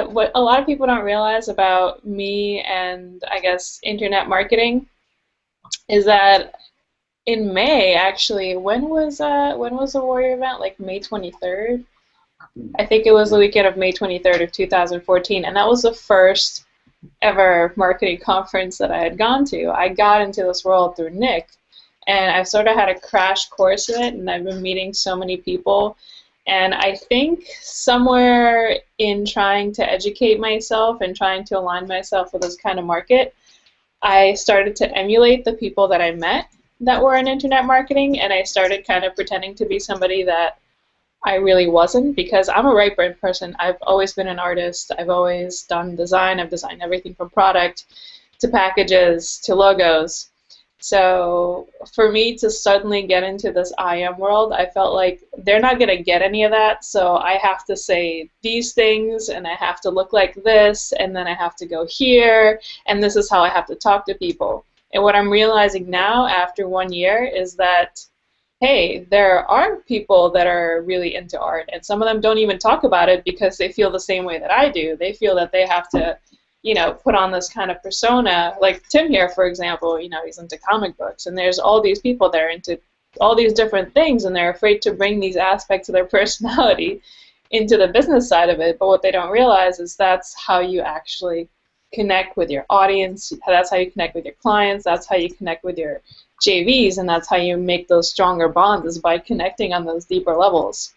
what a lot of people don't realize about me and I guess internet marketing is that in May, actually, when was the Warrior event? Like May 23rd. I think it was the weekend of May 23rd of 2014, and that was the first ever marketing conference that I had gone to. I got into this world through Nick, and I sort of had a crash course in it, and I've been meeting so many people. And I think somewhere in trying to educate myself and trying to align myself with this kind of market, I started to emulate the people that I met that were in internet marketing, and I started kind of pretending to be somebody that I really wasn't, because I'm a right brain person. I've always been an artist. I've always done design. I've designed everything from product to packages to logos. So for me to suddenly get into this IM world, I felt like they're not going to get any of that, so I have to say these things, and I have to look like this, and then I have to go here, and this is how I have to talk to people. And what I'm realizing now after 1 year is that, hey, there are people that are really into art, and some of them don't even talk about it because they feel the same way that I do. They feel that they have to, put on this kind of persona. Like Tim here, for example, he's into comic books, and there's all these people that are into all these different things, and they're afraid to bring these aspects of their personality into the business side of it. But what they don't realize is that's how you actually connect with your audience. That's how you connect with your clients. That's how you connect with your JVs, and that's how you make those stronger bonds, is by connecting on those deeper levels.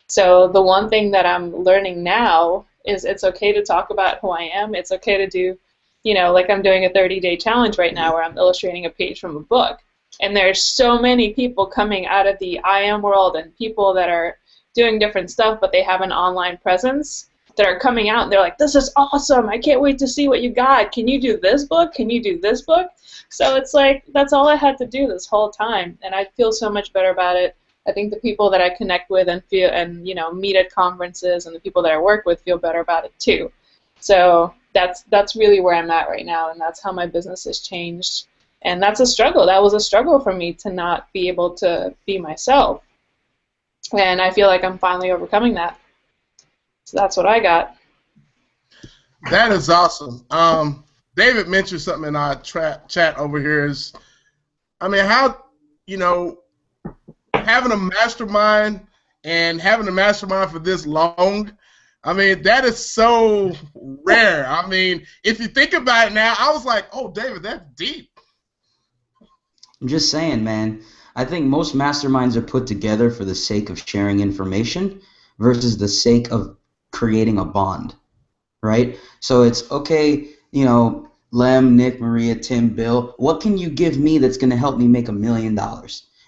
So the one thing that I'm learning now is it's okay to talk about who I am. It's okay to do, like I'm doing a 30-day challenge right now where I'm illustrating a page from a book. And there's so many people coming out of the IM world and people that are doing different stuff, but they have an online presence, that are coming out and they're like, this is awesome. I can't wait to see what you got. Can you do this book? Can you do this book? So it's like, that's all I had to do this whole time. And I feel so much better about it. I think the people that I connect with and meet at conferences, and the people that I work with feel better about it too. So that's really where I'm at right now, and that's how my business has changed. And that's a struggle. That was a struggle for me to not be able to be myself. And I feel like I'm finally overcoming that. So that's what I got. That is awesome. David mentioned something in our chat over here. How having a mastermind and having a mastermind for this long, I mean, that is so rare. I mean, if you think about it now, I was like, oh, David, that's deep. I'm just saying, man. I think most masterminds are put together for the sake of sharing information versus the sake of creating a bond, right? So it's okay, you know, Lem, Nick, Maria, Tim, Bill, what can you give me that's going to help me make $1 million?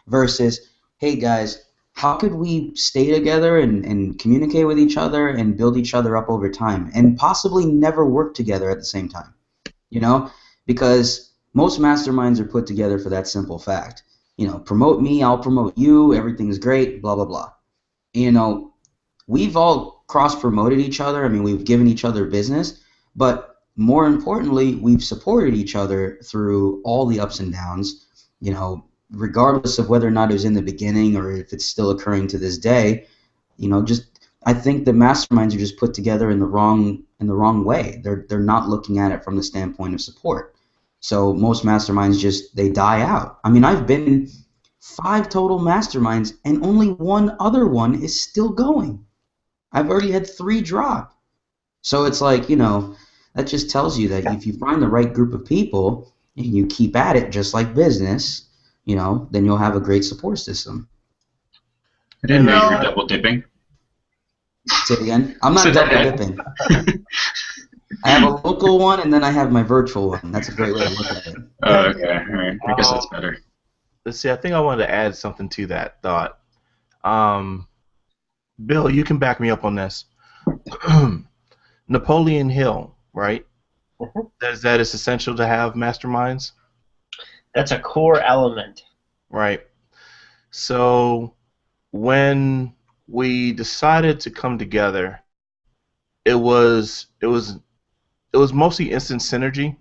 Versus, hey guys, how could we stay together and communicate with each other and build each other up over time and possibly never work together at the same time? You know, because most masterminds are put together for that simple fact. You know, promote me, I'll promote you, everything's great, blah, blah, blah. You know, we've all cross-promoted each other. I mean, we've given each other business, but more importantly, we've supported each other through all the ups and downs, you know, regardless of whether or not it was in the beginning or if it's still occurring to this day. You know, just I think the masterminds are just put together in the wrong way. They're not looking at it from the standpoint of support. So most masterminds just they die out. I mean, I've been in 5 total masterminds and only one other one is still going. I've already had 3 drop. So it's like, you know, that just tells you that if you find the right group of people and you keep at it just like business, you know, then you'll have a great support system. I didn't know you were double dipping. Say it again. I'm not double dipping. I have a local one and then I have my virtual one. That's a great way to look at it. Oh, okay. All right. I guess that's better. Let's see. I think I wanted to add something to that thought. Bill, you can back me up on this. Napoleon Hill, right? Says that it's essential to have masterminds. That's a core element. Right. So when we decided to come together, it was mostly instant synergy,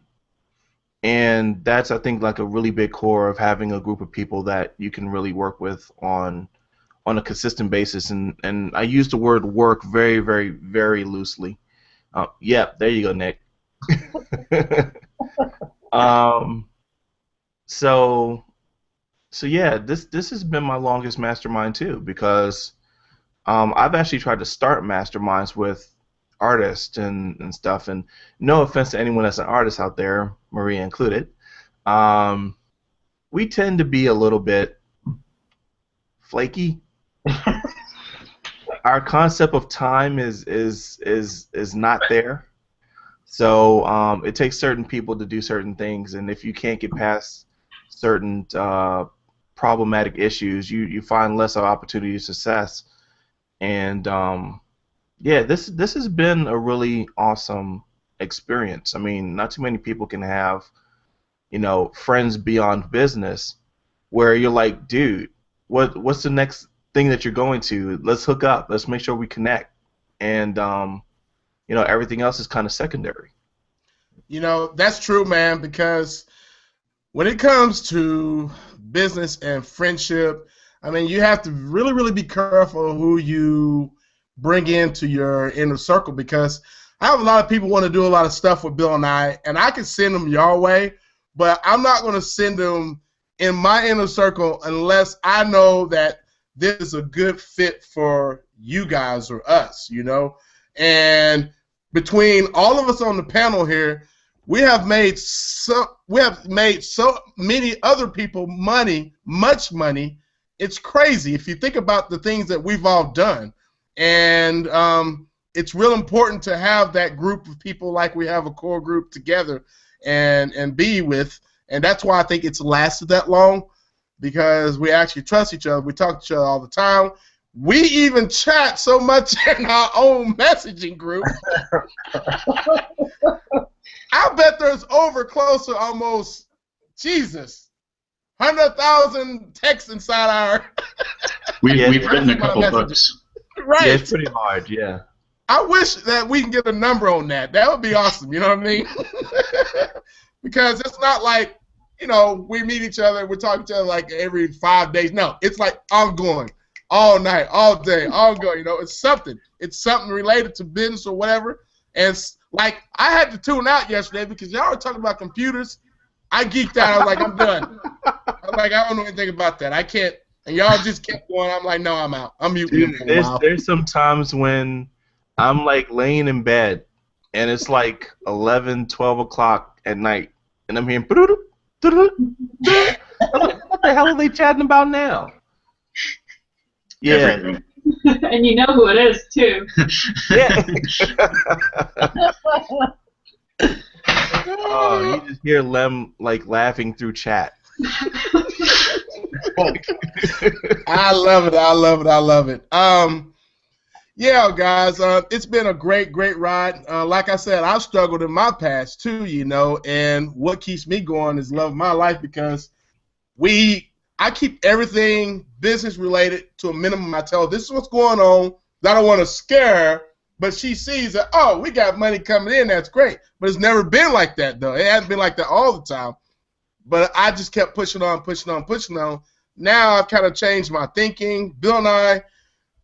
and that's I think like a really big core of having a group of people that you can really work with on a consistent basis. And I use the word work very, very, very loosely. Yep, there you go, Nick. So yeah, this has been my longest mastermind too, because I've actually tried to start masterminds with artists and stuff, and no offense to anyone that's an artist out there, Maria included, we tend to be a little bit flaky. Our concept of time is not there. So it takes certain people to do certain things, and if you can't get past certain problematic issues, you find less of opportunity of success. And yeah, this has been a really awesome experience. I mean, not too many people can have, you know, friends beyond business, where you're like, dude, what's the next thing that you're going to? Let's hook up. Let's make sure we connect. And you know, everything else is kind of secondary. You know, that's true, man, because when it comes to business and friendship, I mean, you have to really, really be careful who you bring into your inner circle, because I have a lot of people want to do a lot of stuff with Bill and I can send them your way, but I'm not going to send them in my inner circle unless I know that this is a good fit for you guys or us, you know. And between all of us on the panel here, we have made so many other people money, much money. It's crazy if you think about the things that we've all done. And it's real important to have that group of people like we have a core group together and be with. And that's why I think it's lasted that long, because we actually trust each other. We talk to each other all the time. We even chat so much in our own messaging group. I bet there's over close to almost, Jesus, 100,000 texts inside our. We've written a couple books. Right. Yeah, it's pretty large, yeah. I wish that we can get a number on that. That would be awesome, you know what I mean? Because it's not like, you know, we meet each other, we talk to each other like every 5 days. No, it's like ongoing, all night, all day, ongoing. You know, it's something. It's something related to business or whatever. And like, I had to tune out yesterday because y'all were talking about computers. I geeked out. I was like, I'm done. I'm like, I don't know anything about that. I can't. And y'all just kept going. I'm like, no, I'm out. I'm muting Dude, him for a while. there's some times when I'm like laying in bed and it's like 11, 12 o'clock at night, and I'm hearing I'm like, what the hell are they chatting about now? Yeah. Everything. And you know who it is, too. Yeah. Oh, you just hear Lem like laughing through chat. I love it. I love it. I love it. Yeah, guys, it's been a great, great ride. Like I said, I've struggled in my past too, you know, and what keeps me going is love of my life because I keep everything business related to a minimum. I tell her, this is what's going on. I don't want to scare her, but she sees that, oh, we got money coming in. That's great. But it's never been like that, though. It hasn't been like that all the time. But I just kept pushing on, pushing on, pushing on. Now I've kind of changed my thinking. Bill and I,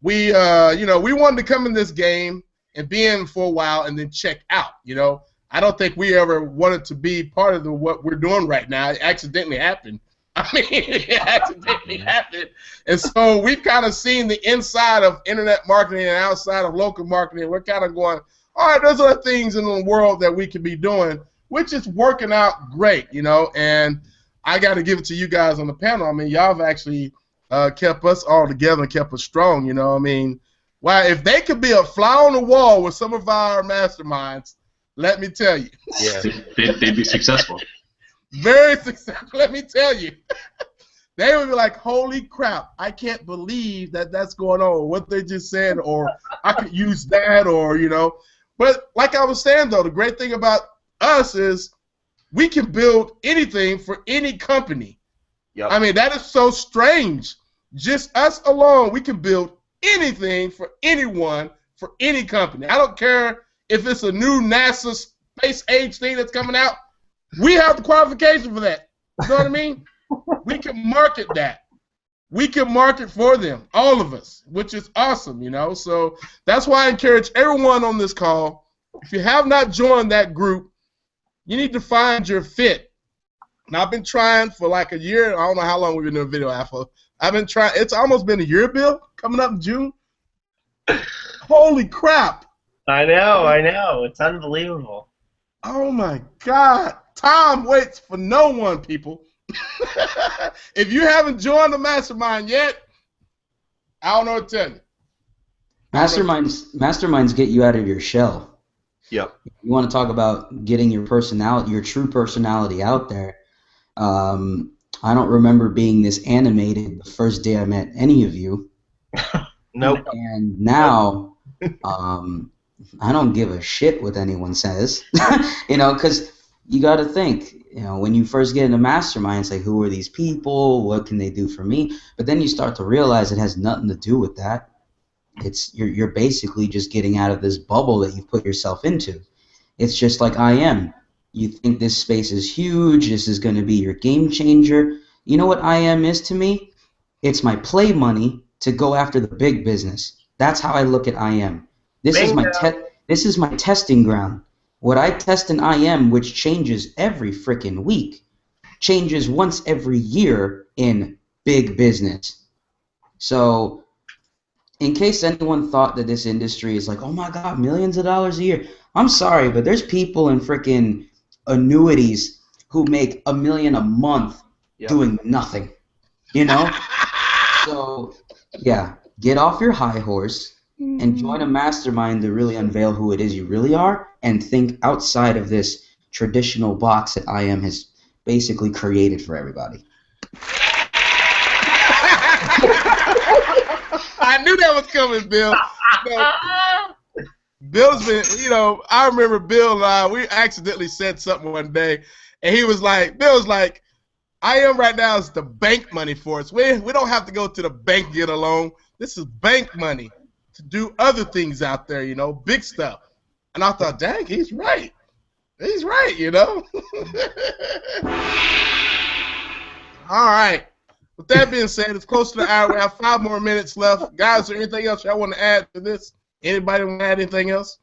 we wanted to come in this game and be in for a while and then check out, you know. I don't think we ever wanted to be part of what we're doing right now. It accidentally happened. I mean, it accidentally happened. And so we've kind of seen the inside of internet marketing and outside of local marketing. We're kind of going, all right, there's other things in the world that we could be doing, which is working out great, you know. And I got to give it to you guys on the panel. I mean, y'all have actually kept us all together and kept us strong, you know. I mean, wow, if they could be a fly on the wall with some of our masterminds, let me tell you. Yeah. They'd be successful. Very successful, let me tell you. They would be like, holy crap, I can't believe that that's going on, or what they just said, or I could use that, or, you know. But like I was saying, though, the great thing about us is we can build anything for any company. Yep. I mean, that is so strange. Just us alone, we can build anything for anyone, for any company. I don't care if it's a new NASA space age thing that's coming out. We have the qualification for that. You know what I mean? We can market that. We can market for them, all of us, which is awesome, you know. So that's why I encourage everyone on this call, if you have not joined that group, you need to find your fit. Now, I've been trying for like a year. I don't know how long we've been doing video alpha. I've been trying. It's almost been a year, Bill, coming up in June. Holy crap. I know. It's unbelievable. Oh, my God. Time waits for no one, people. If you haven't joined the mastermind yet, I don't know what to tell you. Masterminds get you out of your shell. Yep. You want to talk about getting your personality, your true personality out there. I don't remember being this animated the first day I met any of you. Nope. And now, I don't give a shit what anyone says, you know, because you got to think, you know, when you first get into mastermind, it's like, who are these people? What can they do for me? But then you start to realize it has nothing to do with that. You're basically just getting out of this bubble that you've put yourself into. It's just like I am. You think this space is huge. This is going to be your game changer. You know what I am is to me? It's my play money to go after the big business. That's how I look at I am. This is my testing ground. What I test in IM, which changes every freaking week, changes once every year in big business. So, in case anyone thought that this industry is like, oh my God, millions of dollars a year, I'm sorry, but there's people in freaking annuities who make $1 million a month doing nothing. You know? So, yeah, get off your high horse and join a mastermind to really unveil who it is you really are and think outside of this traditional box that IM has basically created for everybody. I knew that was coming, Bill. You know, Bill's been, you know, I remember Bill and I, we accidentally said something one day, and he was like, Bill's like, IM right now is the bank money for us. We don't have to go to the bank to get a loan. This is bank money to do other things out there, you know, big stuff. And I thought, dang, he's right. He's right, you know. All right. With that being said, it's close to the hour. We have 5 more minutes left. Guys, is there anything else y'all want to add to this? Anybody want to add anything else?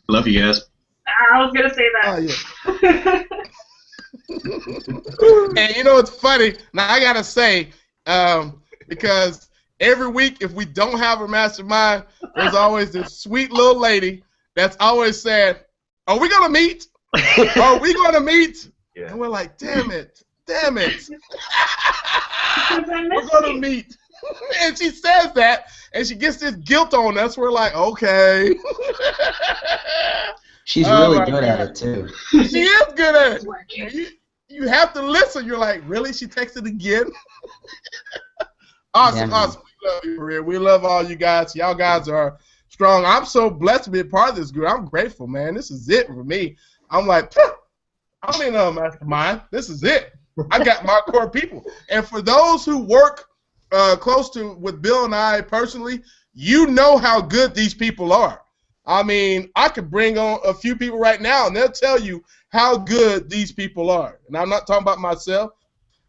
Love you guys. I was going to say that. Oh, yeah. And you know what's funny? Now, I got to say, Because every week, if we don't have a mastermind, there's always this sweet little lady that's always saying, "Are we gonna meet? Are we gonna meet?" Yeah. And we're like, "Damn it, damn it, Because I we're missed gonna you. meet." And she says that, and she gets this guilt on us. We're like, "Okay." She's Oh really my good at God. it too. She is good at It's it. working. And you have to listen. You're like, really? She texted again? Awesome, Yeah, man. awesome. We love you, Maria. We love all you guys. Y'all guys are strong. I'm so blessed to be a part of this group. I'm grateful, man. This is it for me. I'm like, I'm in a mastermind. This is it. I got my core people. And for those who work close to with Bill and I personally, you know how good these people are. I mean, I could bring on a few people right now, and they'll tell you how good these people are. And I'm not talking about myself.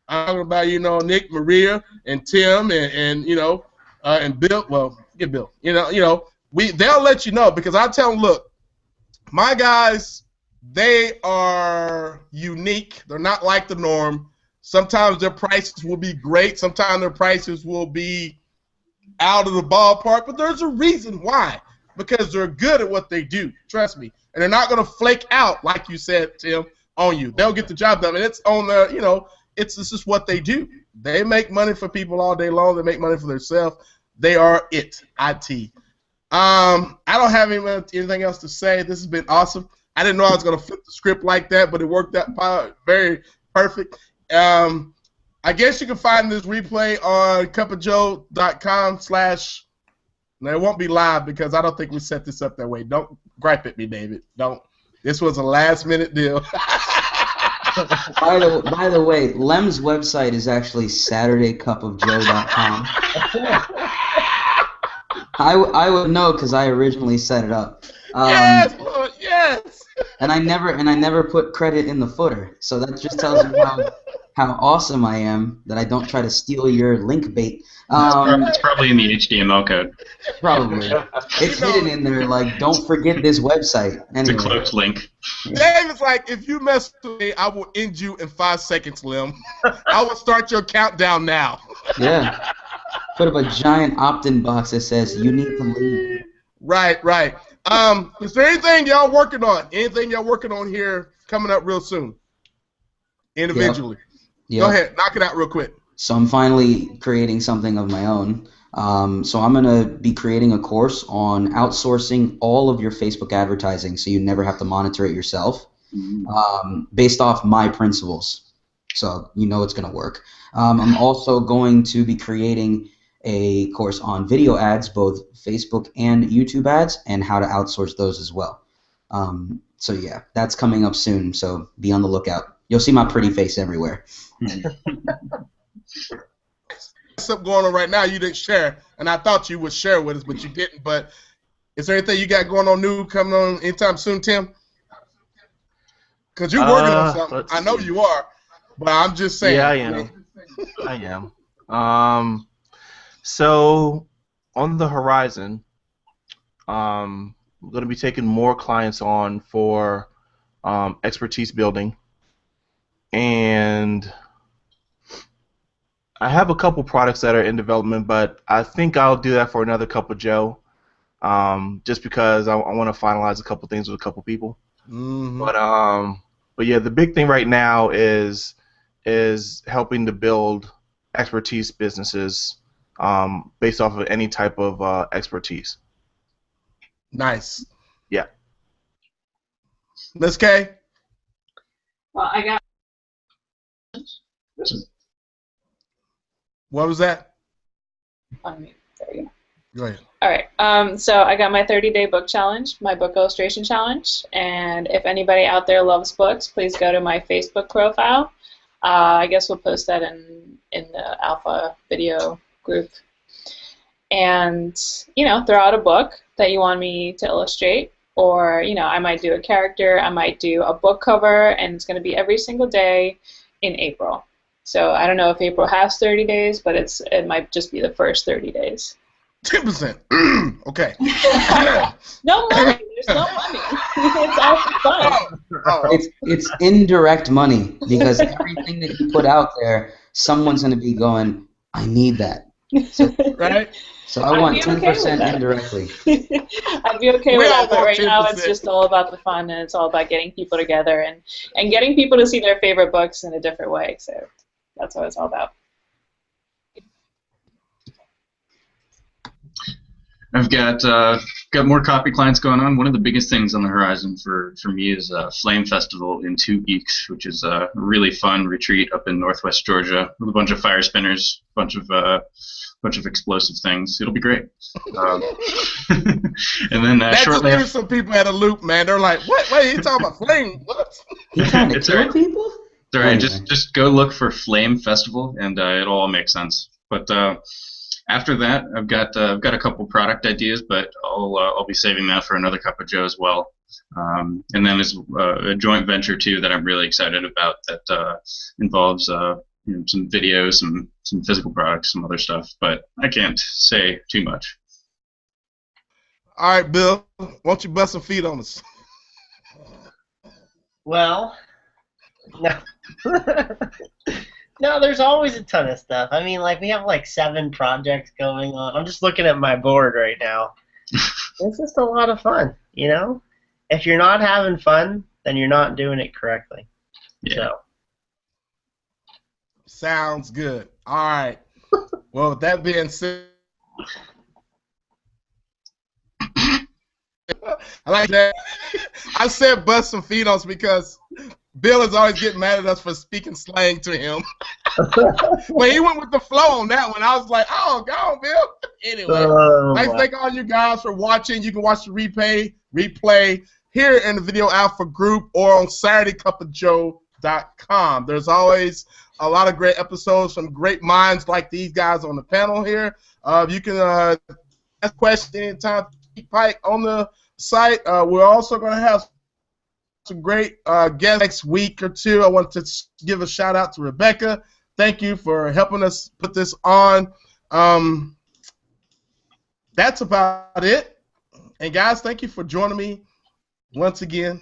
I'm talking about, you know, Nick, Maria, and Tim, and you know, and Bill. Well, get Bill. They'll let you know, because I tell them, look, my guys, they are unique. They're not like the norm. Sometimes their prices will be great. Sometimes their prices will be out of the ballpark. But there's a reason why. Because they're good at what they do. Trust me. And they're not going to flake out, like you said, Tim, on you. They'll get the job done. And it's on the, you know, it's just what they do. They make money for people all day long. They make money for themselves. They are it. IT. I don't have anything else to say. This has been awesome. I didn't know I was going to flip the script like that, but it worked out very perfect. I guess you can find this replay on cupofjoe.com/ Now, it won't be live because I don't think we set this up that way. Don't gripe at me, David. Don't. This was a last-minute deal. By the way, Lem's website is actually SaturdayCupOfJoe.com. I would know because I originally set it up. Yes, Lord, yes. And I never put credit in the footer, so that just tells you how awesome I am that I don't try to steal your link bait. It's probably in the HTML code. Probably. It's hidden in there like, don't forget this website. It's a Anyway. cloaked link. David's like, if you mess with me, I will end you in 5 seconds, Lim. I will start your countdown now. Yeah. Put up a giant opt-in box that says, you need to leave. Right, right. Is there anything y'all working on? Anything y'all working on here coming up real soon? Individually. Yep. Go ahead, knock it out real quick. So I'm finally creating something of my own. So I'm going to be creating a course on outsourcing all of your Facebook advertising so you never have to monitor it yourself, based off my principles. So you know it's going to work. I'm also going to be creating a course on video ads, both Facebook and YouTube ads, and how to outsource those as well. So yeah, that's coming up soon, so be on the lookout. You'll see my pretty face everywhere. Something going on right now you didn't share, and I thought you would share with us, but you didn't. But is there anything you got going on new coming on anytime soon, Tim? Because you're working on something. I know you are, but I'm just saying. Yeah, I am. I am. So on the horizon, I'm going to be taking more clients on for expertise building, and I have a couple products that are in development, but I think I'll do that for another Cup of Joe, just because I want to finalize a couple things with a couple people. Mm-hmm. But yeah, the big thing right now is helping to build expertise businesses based off of any type of expertise. Nice. Yeah. Miss K? Well, I got. What was that? There you go. Go ahead. All right. So I got my 30-day book challenge, my book illustration challenge, and if anybody out there loves books, please go to my Facebook profile. I guess we'll post that in the alpha video group. And throw out a book that you want me to illustrate, or I might do a character, I might do a book cover, and it's going to be every single day in April. So I don't know if April has 30 days, but it might just be the first 30 days. 10%. Okay. No money. There's no money. It's all for fun. It's indirect money, because everything that you put out there, someone's going to be going, I need that. So, Right? so I I'd want be okay 10% with that. indirectly. I'd be okay We with all that, but want right now it's 10%. just all about the fun and it's all about getting people together and getting people to see their favorite books in a different way. So that's what it's all about. I've got more copy clients going on. One of the biggest things on the horizon for me is Flame Festival in 2 weeks, which is a really fun retreat up in Northwest Georgia with a bunch of fire spinners, bunch of explosive things. It'll be great. And then That shortly just threw after, some people at a loop, man. They're like, what? Wait, he talking about flame? What? He trying to It's kill alright. people? it's all right. Anyway. Just go look for Flame Festival, and it'll all make sense. But after that, I've got a couple product ideas, but I'll be saving that for another cup of Joe as well. And then there's a joint venture too that I'm really excited about that involves some videos, some physical products, some other stuff. But I can't say too much. All right, Bill, why don't you bust some feet on us? Well, no. No, there's always a ton of stuff. I mean, like, we have like 7 projects going on. I'm just looking at my board right now. It's just a lot of fun, you know? If you're not having fun, then you're not doing it correctly. Yeah. So. Sounds good. All right. Well, with that being said, I like that. I said bust some feet on us because Bill is always getting mad at us for speaking slang to him. When he went with the flow on that one, I was like, oh, go on, Bill. Anyway, like to thank all you guys for watching. You can watch the replay here in the Video Alpha group or on SaturdayCupOfJoe.com. There's always a lot of great episodes from great minds like these guys on the panel here. You can ask questions anytime. Pike on the site. We're also going to have some great guests next week or two. I want to give a shout out to Rebecca. Thank you for helping us put this on. That's about it. And guys, thank you for joining me once again.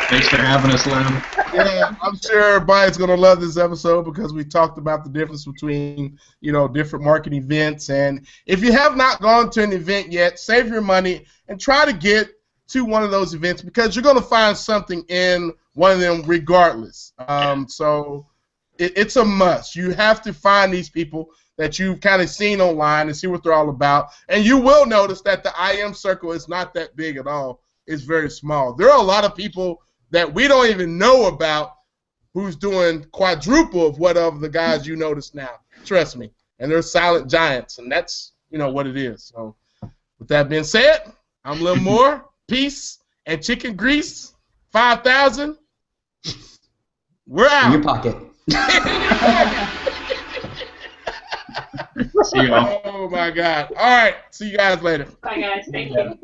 Thanks for having us, Lem. Yeah, I'm sure everybody's going to love this episode because we talked about the difference between, different market events. And if you have not gone to an event yet, save your money and try to get to one of those events because you're going to find something in one of them regardless. So it's a must. You have to find these people that you've kind of seen online and see what they're all about. And you will notice that the IM circle is not that big at all. It's very small. There are a lot of people that we don't even know about who's doing quadruple of what of the guys you notice now. Trust me. And they're silent giants, and that's, what it is. So with that being said, I'm Lil Moore. Peace and chicken grease. 5,000. We're out. In your pocket. See you all. Oh, my God. All right. See you guys later. Bye, guys. Thank you.